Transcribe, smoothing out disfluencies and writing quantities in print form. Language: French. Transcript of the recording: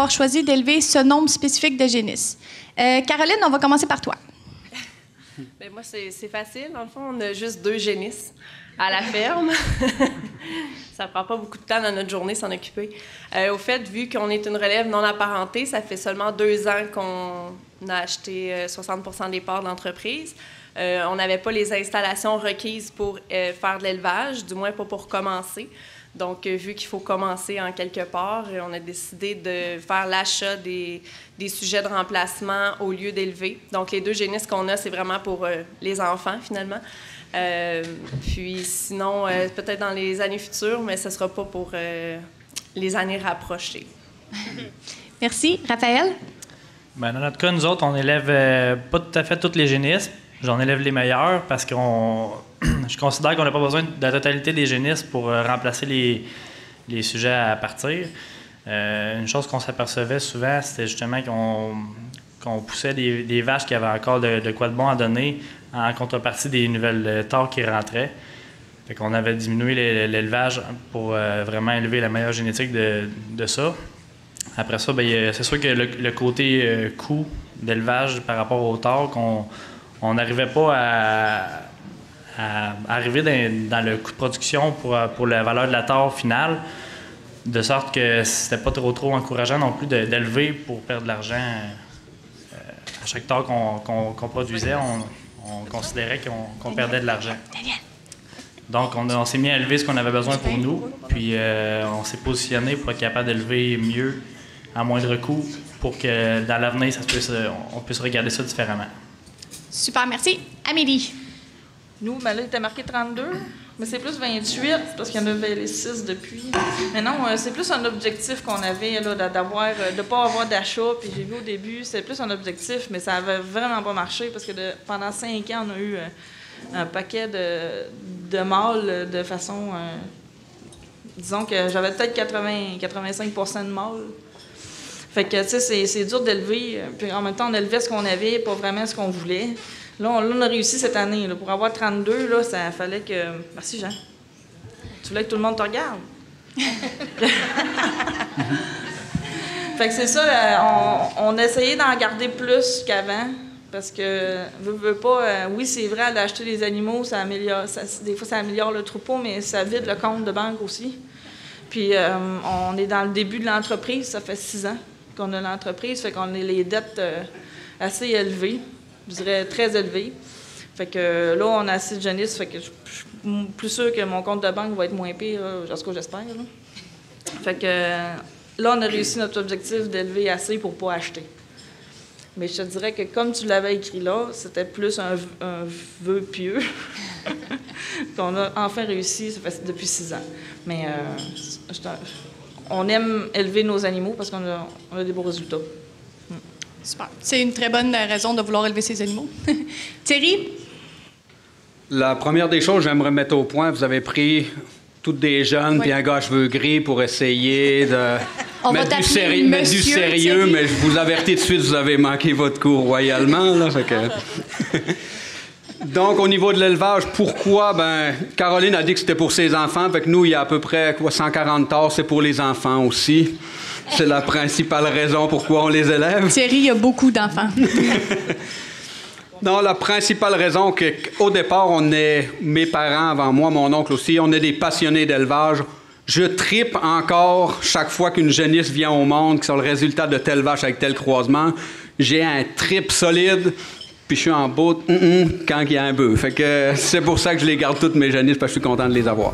d'avoir choisi d'élever ce nombre spécifique de génisses? Caroline, on va commencer par toi. Bien, moi, c'est facile. Dans le fond, on a juste 2 génisses à la ferme. Ça prend pas beaucoup de temps dans notre journée s'en occuper. Au fait, vu qu'on est une relève non apparentée, ça fait seulement 2 ans qu'on a acheté 60% des parts de l'entreprise. On n'avait pas les installations requises pour faire de l'élevage, du moins pas pour commencer. Donc, vu qu'il faut commencer en quelque part, on a décidé de faire l'achat des sujets de remplacement au lieu d'élever. Donc, les 2 génisses qu'on a, c'est vraiment pour les enfants, finalement. Puis sinon, peut-être dans les années futures, mais ce ne sera pas pour les années rapprochées. Merci. Raphaël? Bien, dans notre cas, nous autres, on élève pas tout à fait toutes les génisses. J'en élève les meilleurs parce que je considère qu'on n'a pas besoin de la totalité des génisses pour remplacer les sujets à partir. Une chose qu'on s'apercevait souvent, c'était justement qu'on poussait des vaches qui avaient encore de quoi de bon à donner en contrepartie des nouvelles tares qui rentraient. Fait qu'on avait diminué l'élevage pour vraiment élever la meilleure génétique de ça. Après ça, bien, c'est sûr que le côté coût d'élevage par rapport aux tares, on n'arrivait pas à arriver dans le coût de production pour la valeur de la tare finale, de sorte que c'était pas trop encourageant non plus d'élever pour perdre de l'argent. À chaque tare qu'on produisait, on considérait qu'on perdait de l'argent. Donc, on s'est mis à élever ce qu'on avait besoin pour nous, puis on s'est positionné pour être capable d'élever mieux, à moindre coût, pour que dans l'avenir, on puisse regarder ça différemment. Super, merci. Amélie? Nous, ben là, il était marqué 32, mais c'est plus 28, parce qu'il y en avait les 6 depuis. Mais non, c'est plus un objectif qu'on avait, là, de ne pas avoir d'achat. Puis j'ai vu au début, c'était plus un objectif, mais ça n'avait vraiment pas marché, parce que pendant 5 ans, on a eu un paquet de mâles de façon... disons que j'avais peut-être 85% de mâles. Fait que, tu sais, c'est dur d'élever. Puis en même temps, on élevait ce qu'on avait, pas vraiment ce qu'on voulait. Là, on a réussi cette année. Là. Pour avoir 32, là, ça fallait que... Merci, Jean. Tu voulais que tout le monde te regarde? Fait que c'est ça, on essayait d'en garder plus qu'avant. Parce que, veux pas... oui, c'est vrai, d'acheter des animaux, des fois, ça améliore le troupeau, mais ça vide le compte de banque aussi. Puis, on est dans le début de l'entreprise, ça fait 6 ans qu'on a l'entreprise, fait qu'on a les dettes assez élevées, je dirais très élevées. Fait que là, on a assez de génisses, fait que je suis plus sûre que mon compte de banque va être moins pire, ce que j'espère. Là. Fait que là, on a réussi notre objectif d'élever assez pour pas acheter. Mais je te dirais que comme tu l'avais écrit là, c'était plus un vœu pieux qu'on a enfin réussi, ça fait depuis 6 ans. Mais on aime élever nos animaux parce qu'on a des beaux résultats. Super. C'est une très bonne raison de vouloir élever ces animaux. Thierry? La première des choses, j'aimerais mettre au point, vous avez pris toutes des jeunes puis un gars à cheveux gris pour essayer de mettre du sérieux, mais je vous avertis tout de suite, vous avez manqué votre coup royalement. Là, fait que... Donc, au niveau de l'élevage, pourquoi? Ben, Caroline a dit que c'était pour ses enfants. Fait que nous, il y a à peu près 140 tares, c'est pour les enfants aussi. C'est la principale raison pourquoi on les élève. Thierry, il y a beaucoup d'enfants. Non, la principale raison, qu'au départ, mes parents avant moi, mon oncle aussi, on est des passionnés d'élevage. Je trippe encore chaque fois qu'une génisse vient au monde, qui sont le résultat de telle vache avec tel croisement. J'ai un trip solide. Puis je suis en bout quand il y a un bœuf. Fait que c'est pour ça que je les garde toutes mes génisses parce que je suis content de les avoir.